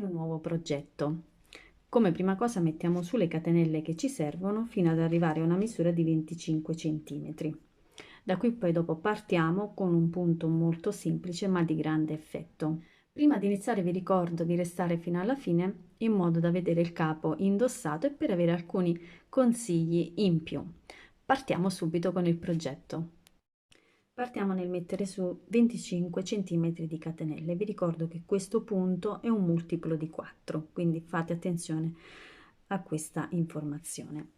in un nuovo progetto. Come prima cosa mettiamo su le catenelle che ci servono fino ad arrivare a una misura di 25 cm. Da qui poi dopo partiamo con un punto molto semplice ma di grande effetto. Prima di iniziare vi ricordo di restare fino alla fine in modo da vedere il capo indossato e per avere alcuni consigli in più. Partiamo subito con il progetto. Partiamo nel mettere su 25 cm di catenelle. Vi ricordo che questo punto è un multiplo di 4, quindi fate attenzione a questa informazione.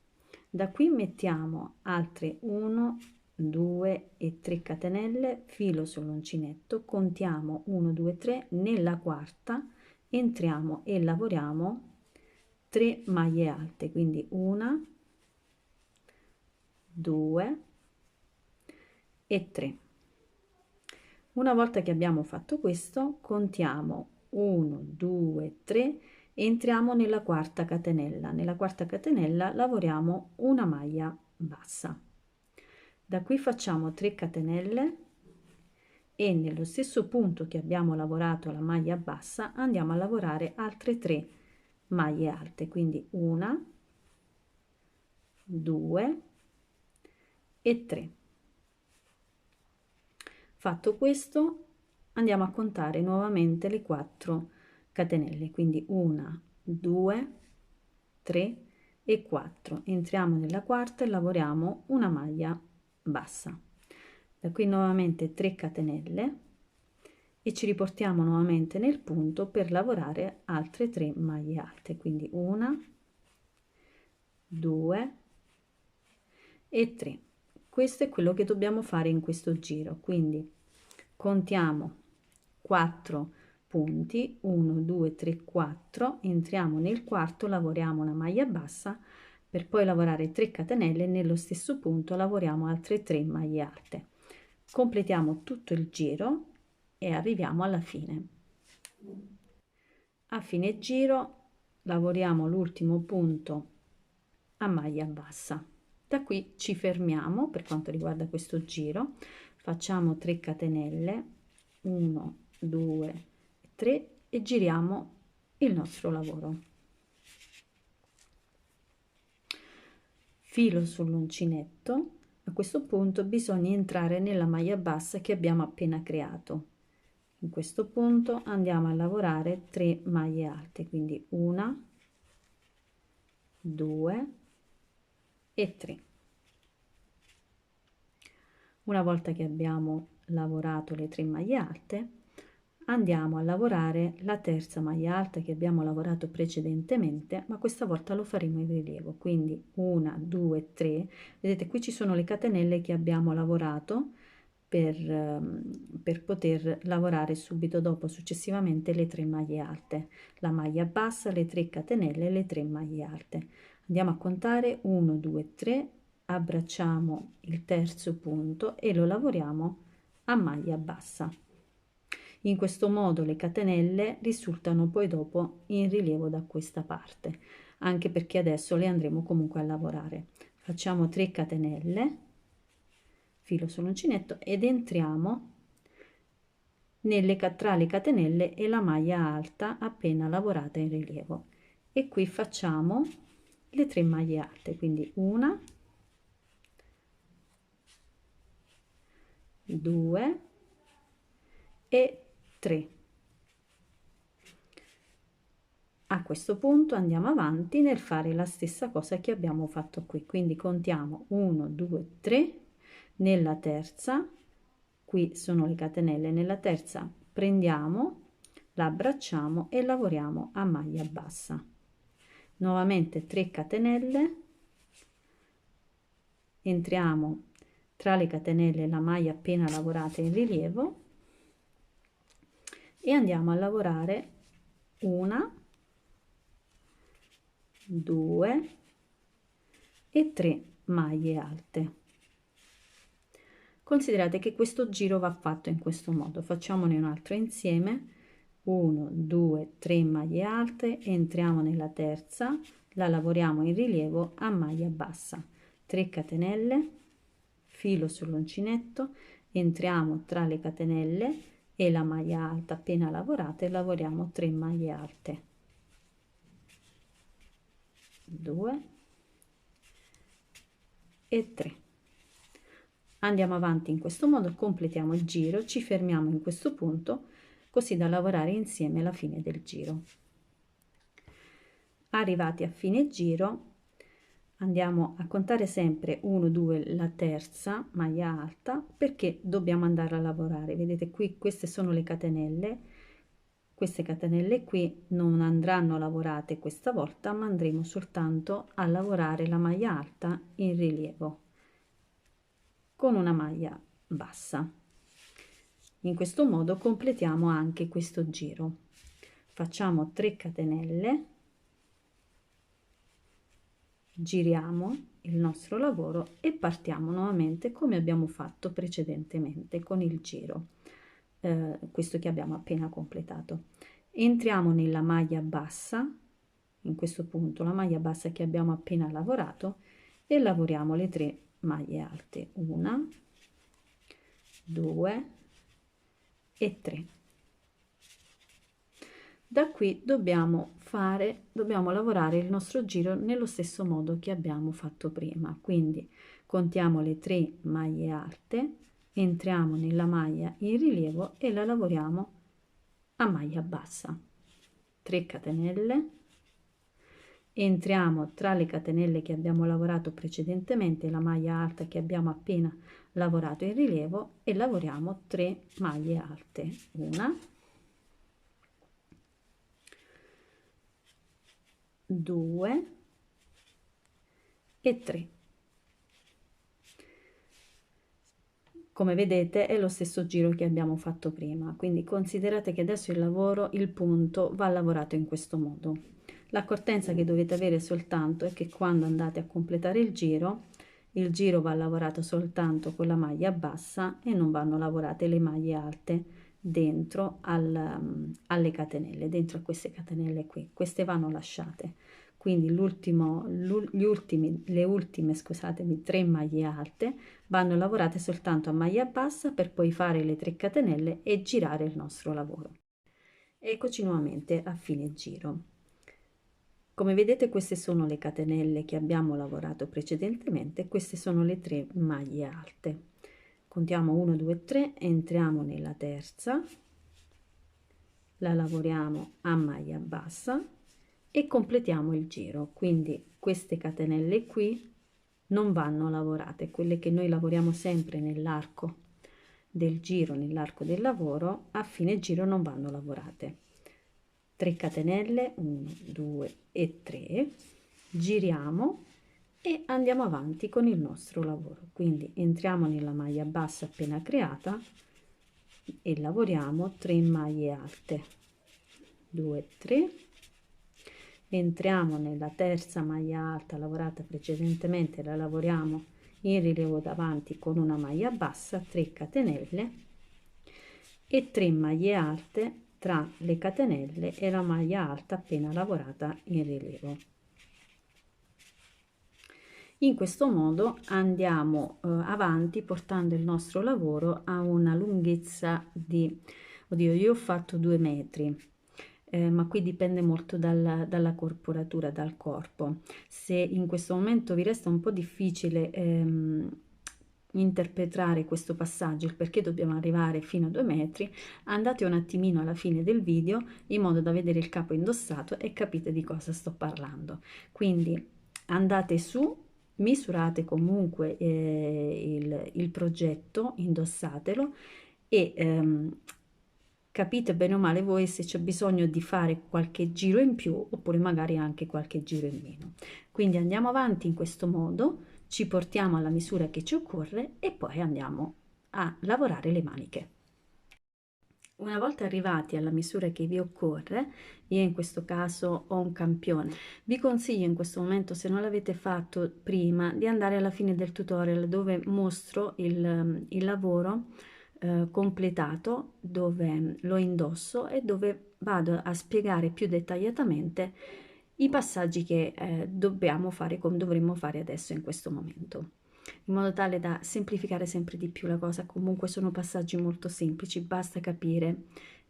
Da qui mettiamo altre 1, 2 e 3 catenelle, filo sull'uncinetto, contiamo 1, 2, 3, nella quarta entriamo e lavoriamo 3 maglie alte, quindi 1, 2 e 3. Una volta che abbiamo fatto questo, contiamo 1, 2, 3, entriamo nella quarta catenella. Nella quarta catenella lavoriamo una maglia bassa. Da qui facciamo 3 catenelle e nello stesso punto che abbiamo lavorato la maglia bassa andiamo a lavorare altre 3 maglie alte, quindi 1, 2 e 3. Fatto questo andiamo a contare nuovamente le 4 catenelle, quindi 1, 2, 3 e 4. Entriamo nella quarta e lavoriamo una maglia bassa. Da qui nuovamente 3 catenelle e ci riportiamo nuovamente nel punto per lavorare altre 3 maglie alte, quindi 1, 2 e 3. Questo è quello che dobbiamo fare in questo giro, quindi contiamo 4 punti, 1, 2, 3, 4, entriamo nel quarto, lavoriamo una maglia bassa per poi lavorare 3 catenelle e nello stesso punto lavoriamo altre 3 maglie alte. Completiamo tutto il giro e arriviamo alla fine. A fine giro lavoriamo l'ultimo punto a maglia bassa. Da qui ci fermiamo per quanto riguarda questo giro, facciamo 3 catenelle, 1, 2, 3 e giriamo il nostro lavoro. Filo sull'uncinetto, a questo punto bisogna entrare nella maglia bassa che abbiamo appena creato. In questo punto andiamo a lavorare 3 maglie alte, quindi 1, 2 e 3. Una volta che abbiamo lavorato le 3 maglie alte, andiamo a lavorare la terza maglia alta che abbiamo lavorato precedentemente, ma questa volta lo faremo in rilievo, quindi 1, 2, 3. Vedete, qui ci sono le catenelle che abbiamo lavorato per poter lavorare subito dopo successivamente le 3 maglie alte, la maglia bassa, le 3 catenelle e le 3 maglie alte. Andiamo a contare 1, 2, 3, abbracciamo il terzo punto e lo lavoriamo a maglia bassa. In questo modo le catenelle risultano poi dopo in rilievo da questa parte, anche perché adesso le andremo comunque a lavorare. Facciamo 3 catenelle, filo sull'uncinetto ed entriamo tra le catenelle e la maglia alta appena lavorata in rilievo, e qui facciamo le 3 maglie alte, quindi 1, 2 e 3. A questo punto andiamo avanti nel fare la stessa cosa che abbiamo fatto qui, quindi contiamo 1, 2, 3, nella terza, qui sono le catenelle, nella terza prendiamo, la abbracciamo e lavoriamo a maglia bassa. Nuovamente 3 catenelle, entriamo tra le catenelle la maglia appena lavorata in rilievo e andiamo a lavorare 1, 2 e 3 maglie alte. Considerate che questo giro va fatto in questo modo. Facciamone un altro insieme. 1, 2, 3 maglie alte, entriamo nella terza, la lavoriamo in rilievo a maglia bassa, 3 catenelle, filo sull'uncinetto, entriamo tra le catenelle e la maglia alta appena lavorata e lavoriamo 3 maglie alte. 2 e 3. Andiamo avanti in questo modo, completiamo il giro, ci fermiamo in questo punto così da lavorare insieme alla fine del giro. Arrivati a fine giro andiamo a contare sempre 1 2 la terza maglia alta, perché dobbiamo andare a lavorare. Vedete qui, queste sono le catenelle, queste catenelle qui non andranno lavorate questa volta, ma andremo soltanto a lavorare la maglia alta in rilievo con una maglia bassa. In questo modo completiamo anche questo giro. Facciamo 3 catenelle, giriamo il nostro lavoro e partiamo nuovamente come abbiamo fatto precedentemente con il giro, questo che abbiamo appena completato. Entriamo nella maglia bassa, in questo punto la maglia bassa che abbiamo appena lavorato, e lavoriamo le 3 maglie alte, 1 2 e 3. Da qui dobbiamo lavorare il nostro giro nello stesso modo che abbiamo fatto prima, quindi contiamo le 3 maglie alte, entriamo nella maglia in rilievo e la lavoriamo a maglia bassa, 3 catenelle, entriamo tra le catenelle che abbiamo lavorato precedentemente, la maglia alta che abbiamo appena lavorato in rilievo, e lavoriamo 3 maglie alte, 1 2 e 3. Come vedete è lo stesso giro che abbiamo fatto prima, quindi considerate che adesso il punto va lavorato in questo modo. L'accortenza che dovete avere soltanto è che quando andate a completare il giro va lavorato soltanto con la maglia bassa e non vanno lavorate le maglie alte dentro alle catenelle, dentro a queste catenelle qui, queste vanno lasciate. Quindi le ultime, scusatemi, 3 maglie alte vanno lavorate soltanto a maglia bassa per poi fare le 3 catenelle e girare il nostro lavoro. Eccoci nuovamente a fine giro. Come vedete queste sono le catenelle che abbiamo lavorato precedentemente, queste sono le 3 maglie alte. Contiamo 1 2 3, entriamo nella terza, la lavoriamo a maglia bassa e completiamo il giro. Quindi queste catenelle qui non vanno lavorate, quelle che noi lavoriamo sempre nell'arco del giro, nell'arco del lavoro, a fine giro non vanno lavorate. 3 catenelle, 1 2 e 3, giriamo e andiamo avanti con il nostro lavoro. Quindi entriamo nella maglia bassa appena creata e lavoriamo 3 maglie alte, 2 3, entriamo nella terza maglia alta lavorata precedentemente, la lavoriamo in rilievo davanti con una maglia bassa, 3 catenelle e 3 maglie alte tra le catenelle e la maglia alta appena lavorata in rilievo. In questo modo andiamo avanti portando il nostro lavoro a una lunghezza di, oddio, io ho fatto 2 metri, ma qui dipende molto dalla corporatura, dal corpo. Se in questo momento vi resta un po' difficile interpretare questo passaggio, il perché dobbiamo arrivare fino a 2 metri, andate un attimino alla fine del video in modo da vedere il capo indossato e capite di cosa sto parlando. Quindi andate su, misurate comunque il progetto, indossatelo e capite bene o male voi se c'è bisogno di fare qualche giro in più oppure magari anche qualche giro in meno. Quindi andiamo avanti in questo modo, ci portiamo alla misura che ci occorre e poi andiamo a lavorare le maniche. Una volta arrivati alla misura che vi occorre, io in questo caso ho un campione, vi consiglio in questo momento, se non l'avete fatto prima, di andare alla fine del tutorial dove mostro il lavoro completato, dove lo indosso e dove vado a spiegare più dettagliatamente i passaggi che dovremmo fare adesso in questo momento, in modo tale da semplificare sempre di più la cosa. Comunque sono passaggi molto semplici, basta capire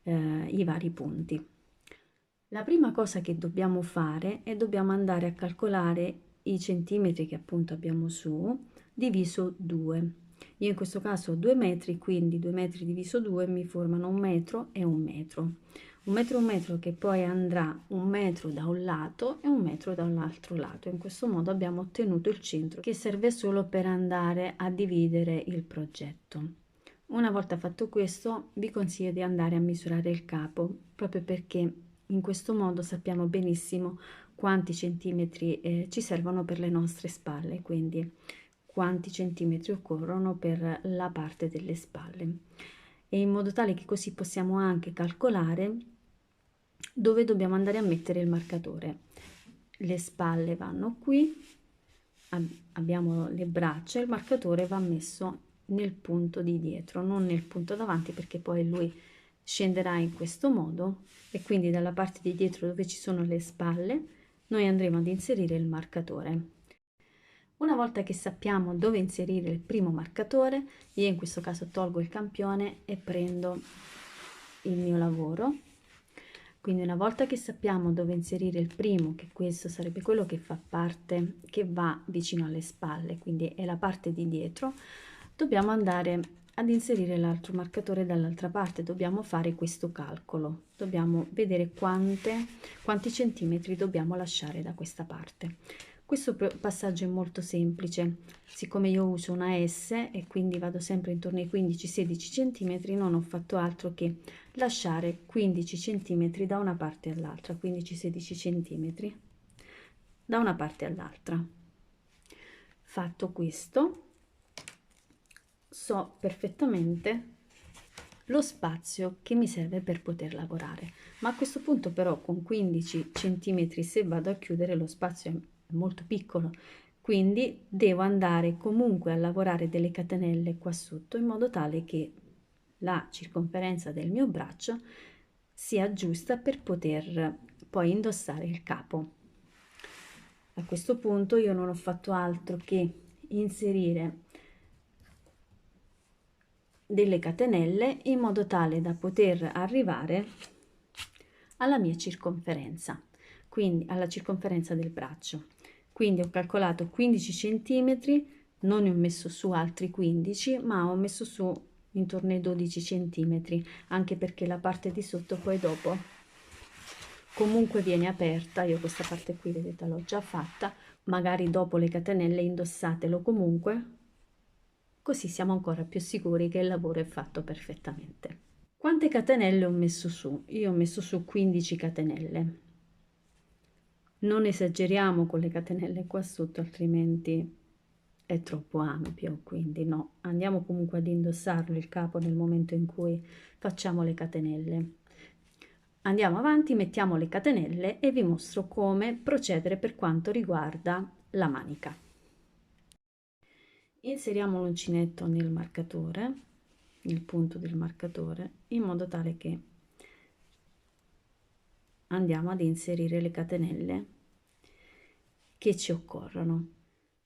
i vari punti. La prima cosa che dobbiamo fare è dobbiamo andare a calcolare i centimetri che appunto abbiamo su diviso 2. Io in questo caso ho 2 metri, quindi 2 metri diviso 2 mi formano 1 metro e 1 metro. 1 metro che poi andrà 1 metro da un lato e 1 metro da un altro lato. In questo modo abbiamo ottenuto il centro che serve solo per andare a dividere il progetto. Una volta fatto questo, vi consiglio di andare a misurare il capo, proprio perché in questo modo sappiamo benissimo quanti centimetri ci servono per le nostre spalle, quindi quanti centimetri occorrono per la parte delle spalle, e in modo tale che così possiamo anche calcolare dove dobbiamo andare a mettere il marcatore. Le spalle vanno qui, abbiamo le braccia, il marcatore va messo nel punto di dietro, non nel punto davanti, perché poi lui scenderà in questo modo e quindi dalla parte di dietro dove ci sono le spalle noi andremo ad inserire il marcatore. Una volta che sappiamo dove inserire il primo marcatore, io in questo caso tolgo il campione e prendo il mio lavoro. Quindi una volta che sappiamo dove inserire il primo, che questo sarebbe quello che fa parte, che va vicino alle spalle, quindi è la parte di dietro, dobbiamo andare ad inserire l'altro marcatore dall'altra parte. Dobbiamo fare questo calcolo, dobbiamo vedere quanti centimetri dobbiamo lasciare da questa parte. Questo passaggio è molto semplice, siccome io uso una S e quindi vado sempre intorno ai 15-16 cm, non ho fatto altro che lasciare 15 cm da una parte all'altra, 15-16 cm da una parte all'altra. Fatto questo, so perfettamente lo spazio che mi serve per poter lavorare, ma a questo punto però con 15 cm, se vado a chiudere, lo spazio è molto piccolo, quindi devo andare comunque a lavorare delle catenelle qua sotto in modo tale che la circonferenza del mio braccio sia giusta per poter poi indossare il capo. A questo punto io non ho fatto altro che inserire delle catenelle in modo tale da poter arrivare alla mia circonferenza, quindi alla circonferenza del braccio. Quindi ho calcolato 15 centimetri, non ne ho messo su altri 15, ma ho messo su intorno ai 12 centimetri, anche perché la parte di sotto poi dopo comunque viene aperta. Io questa parte qui, vedete, l'ho già fatta, magari dopo le catenelle indossatelo comunque, così siamo ancora più sicuri che il lavoro è fatto perfettamente. Quante catenelle ho messo su? Io ho messo su 15 catenelle. Non esageriamo con le catenelle qua sotto, altrimenti è troppo ampio, quindi no, andiamo comunque ad indossarlo il capo nel momento in cui facciamo le catenelle. Andiamo avanti, mettiamo le catenelle e vi mostro come procedere per quanto riguarda la manica. Inseriamo l'uncinetto nel marcatore, nel punto del marcatore, in modo tale che andiamo ad inserire le catenelle che ci occorrono.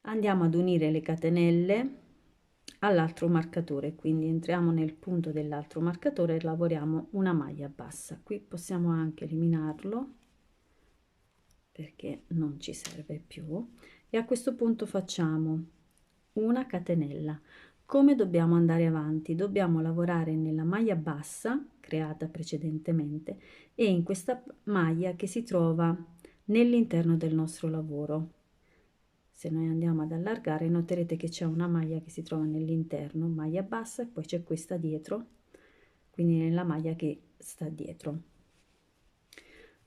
Andiamo ad unire le catenelle all'altro marcatore, quindi entriamo nel punto dell'altro marcatore e lavoriamo una maglia bassa. Qui possiamo anche eliminarlo perché non ci serve più, e a questo punto facciamo una catenella. Come dobbiamo andare avanti? Dobbiamo lavorare nella maglia bassa creata precedentemente e in questa maglia che si trova nell'interno del nostro lavoro. Se noi andiamo ad allargare, noterete che c'è una maglia che si trova nell'interno, maglia bassa, e poi c'è questa dietro, quindi nella maglia che sta dietro.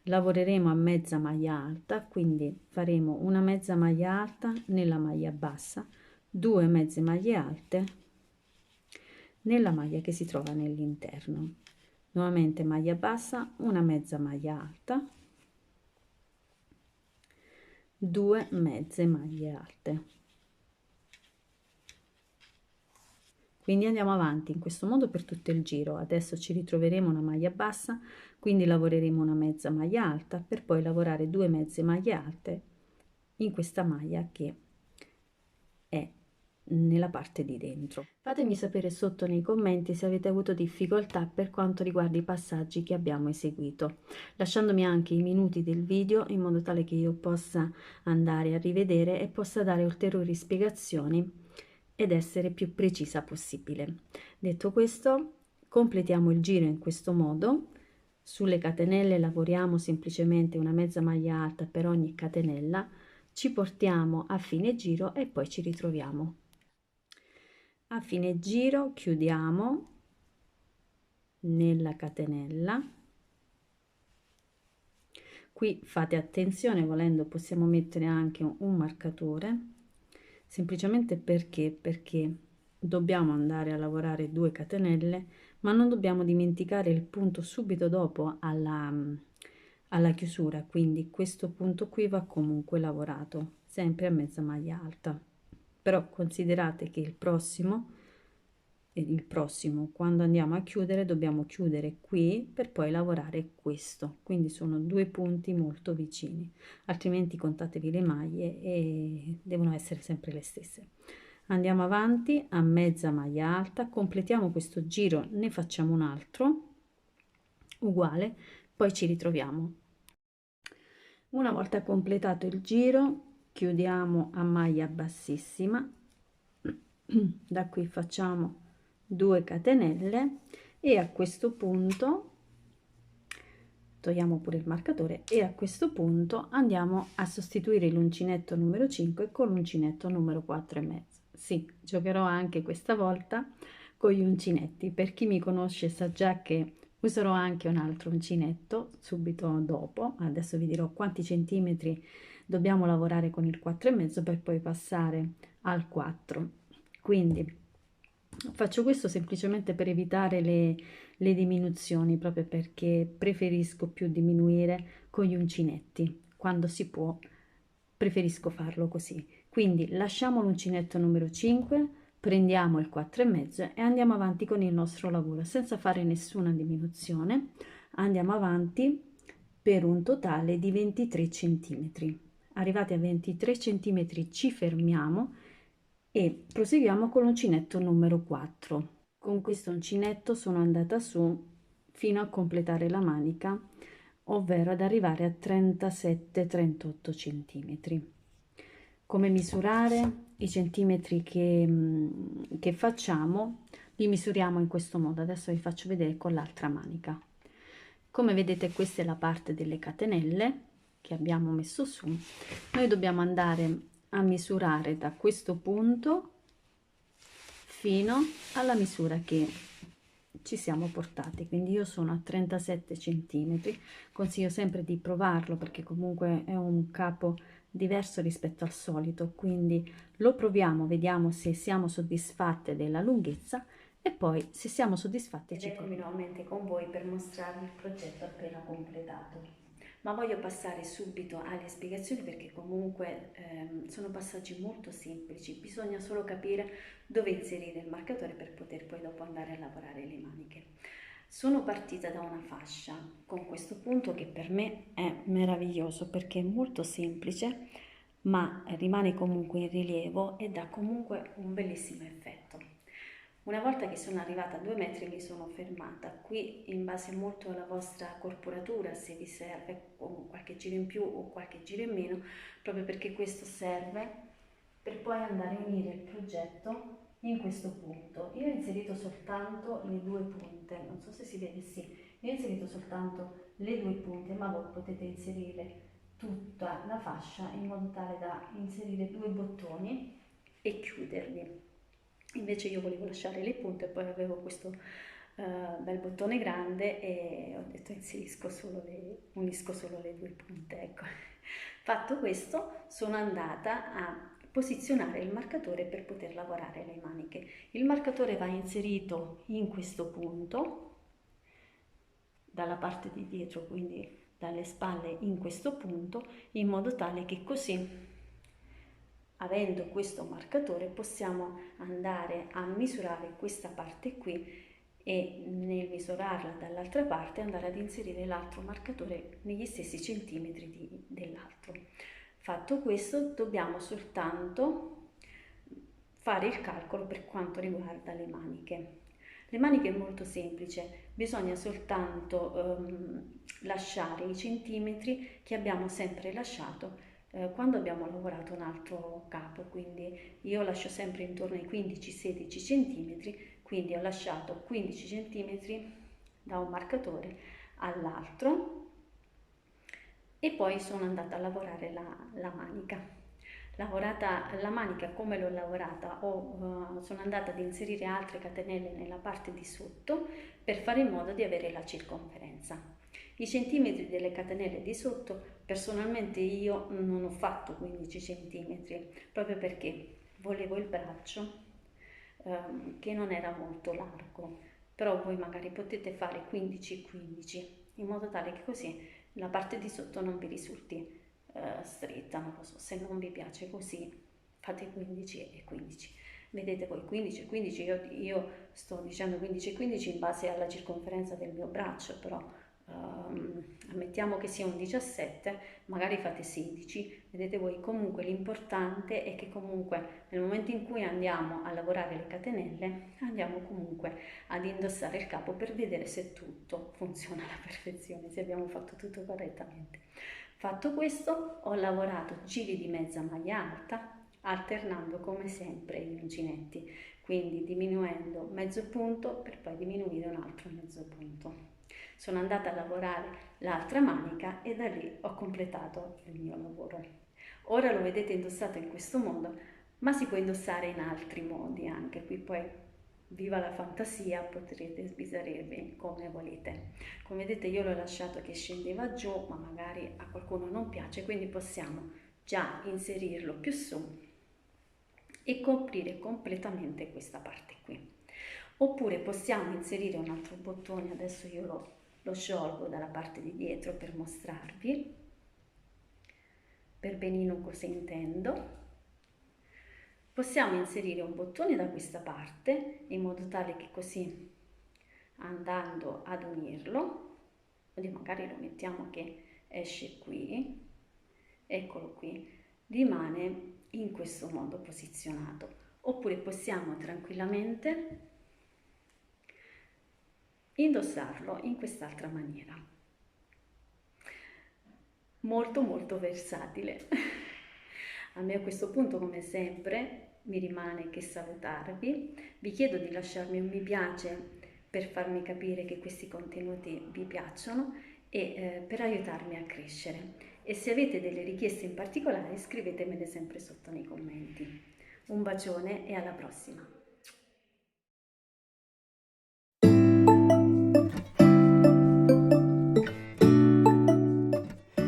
Lavoreremo a mezza maglia alta, quindi faremo una mezza maglia alta nella maglia bassa, 2 mezze maglie alte nella maglia che si trova nell'interno. Nuovamente maglia bassa, una mezza maglia alta, 2 mezze maglie alte. Quindi andiamo avanti in questo modo per tutto il giro. Adesso ci ritroveremo una maglia bassa, quindi lavoreremo una mezza maglia alta per poi lavorare 2 mezze maglie alte in questa maglia che è nella parte di dentro. Fatemi sapere sotto nei commenti se avete avuto difficoltà per quanto riguarda i passaggi che abbiamo eseguito, lasciandomi anche i minuti del video in modo tale che io possa andare a rivedere e possa dare ulteriori spiegazioni ed essere più precisa possibile. Detto questo, completiamo il giro in questo modo. Sulle catenelle lavoriamo semplicemente una mezza maglia alta per ogni catenella, ci portiamo a fine giro e poi ci ritroviamo. A fine giro chiudiamo nella catenella. Qui fate attenzione, volendo possiamo mettere anche un marcatore, semplicemente perché dobbiamo andare a lavorare 2 catenelle, ma non dobbiamo dimenticare il punto subito dopo alla chiusura, quindi questo punto qui va comunque lavorato, sempre a mezza maglia alta. Però considerate che il prossimo, quando andiamo a chiudere, dobbiamo chiudere qui per poi lavorare questo, quindi sono 2 punti molto vicini, altrimenti contatevi le maglie e devono essere sempre le stesse. Andiamo avanti a mezza maglia alta, completiamo questo giro, ne facciamo un altro uguale, poi ci ritroviamo. Una volta completato il giro, chiudiamo a maglia bassissima, da qui facciamo 2 catenelle e a questo punto togliamo pure il marcatore e a questo punto andiamo a sostituire l'uncinetto numero 5 con l'uncinetto numero 4,5. Sì, giocherò anche questa volta con gli uncinetti. Per chi mi conosce sa già che userò anche un altro uncinetto subito dopo. Adesso vi dirò quanti centimetri dobbiamo lavorare con il 4,5 per poi passare al 4. Quindi faccio questo semplicemente per evitare le diminuzioni, proprio perché preferisco più diminuire con gli uncinetti. Quando si può, preferisco farlo così. Quindi lasciamo l'uncinetto numero 5, prendiamo il 4,5 e andiamo avanti con il nostro lavoro senza fare nessuna diminuzione. Andiamo avanti per un totale di 23 centimetri. Arrivati a 23 centimetri ci fermiamo e proseguiamo con l'uncinetto numero 4. Con questo uncinetto sono andata su fino a completare la manica, ovvero ad arrivare a 37-38 centimetri. Come misurare i centimetri che facciamo? Li misuriamo in questo modo. Adesso vi faccio vedere con l'altra manica. Come vedete, questa è la parte delle catenelle che abbiamo messo su. Noi dobbiamo andare a misurare da questo punto fino alla misura che ci siamo portati, quindi io sono a 37 centimetri. Consiglio sempre di provarlo perché comunque è un capo diverso rispetto al solito, quindi lo proviamo, vediamo se siamo soddisfatte della lunghezza e poi se siamo soddisfatti ci eccomi nuovamente con voi per mostrarvi il progetto appena completato. Ma voglio passare subito alle spiegazioni perché comunque sono passaggi molto semplici, bisogna solo capire dove inserire il marcatore per poter poi dopo andare a lavorare le maniche. Sono partita da una fascia con questo punto che per me è meraviglioso perché è molto semplice ma rimane comunque in rilievo e dà comunque un bellissimo effetto. Una volta che sono arrivata a 2 metri mi sono fermata. Qui in base molto alla vostra corporatura, se vi serve qualche giro in più o qualche giro in meno, proprio perché questo serve per poi andare a unire il progetto in questo punto. Io ho inserito soltanto le 2 punte, non so se si vede, sì, io ho inserito soltanto le 2 punte, ma voi potete inserire tutta la fascia in modo tale da inserire 2 bottoni e chiuderli. Invece io volevo lasciare le punte e poi avevo questo bel bottone grande e ho detto unisco solo le 2 punte, ecco. Fatto questo sono andata a posizionare il marcatore per poter lavorare le maniche. Il marcatore va inserito in questo punto dalla parte di dietro, quindi dalle spalle in questo punto, in modo tale che così, avendo questo marcatore, possiamo andare a misurare questa parte qui e nel misurarla dall'altra parte andare ad inserire l'altro marcatore negli stessi centimetri dell'altro. Fatto questo, dobbiamo soltanto fare il calcolo per quanto riguarda le maniche. Le maniche è molto semplice, bisogna soltanto lasciare i centimetri che abbiamo sempre lasciato quando abbiamo lavorato un altro capo, quindi io lascio sempre intorno ai 15-16 centimetri, quindi ho lasciato 15 centimetri da un marcatore all'altro e poi sono andata a lavorare la manica. Lavorata la manica come l'ho lavorata, sono andata ad inserire altre catenelle nella parte di sotto per fare in modo di avere la circonferenza. I centimetri delle catenelle di sotto, personalmente io non ho fatto 15 centimetri, proprio perché volevo il braccio che non era molto largo, però voi magari potete fare 15-15 in modo tale che così la parte di sotto non vi risulti stretta, non lo so, se non vi piace così fate 15 e 15. Vedete voi 15 e 15, io sto dicendo 15 e 15 in base alla circonferenza del mio braccio, però ammettiamo che sia un 17, magari fate 16, vedete voi, comunque l'importante è che comunque nel momento in cui andiamo a lavorare le catenelle andiamo comunque ad indossare il capo per vedere se tutto funziona alla perfezione, se abbiamo fatto tutto correttamente. Fatto questo, ho lavorato giri di mezza maglia alta alternando come sempre gli uncinetti, quindi diminuendo mezzo punto per poi diminuire un altro mezzo punto. Sono andata a lavorare l'altra manica e da lì ho completato il mio lavoro. Ora lo vedete indossato in questo modo, ma si può indossare in altri modi anche. Qui poi, viva la fantasia, potrete sbizzarrirvi come volete. Come vedete io l'ho lasciato che scendeva giù, ma magari a qualcuno non piace, quindi possiamo già inserirlo più su e coprire completamente questa parte qui. Oppure possiamo inserire un altro bottone, adesso io lo sciolgo dalla parte di dietro per mostrarvi per benino cosa intendo. Possiamo inserire un bottone da questa parte in modo tale che così, andando ad unirlo, magari lo mettiamo che esce qui, eccolo qui, rimane in questo modo posizionato. Oppure possiamo tranquillamente indossarlo in quest'altra maniera. Molto molto versatile. A me a questo punto, come sempre, mi rimane che salutarvi. Vi chiedo di lasciarmi un mi piace per farmi capire che questi contenuti vi piacciono e per aiutarmi a crescere. E se avete delle richieste in particolare scrivetemele sempre sotto nei commenti. Un bacione e alla prossima!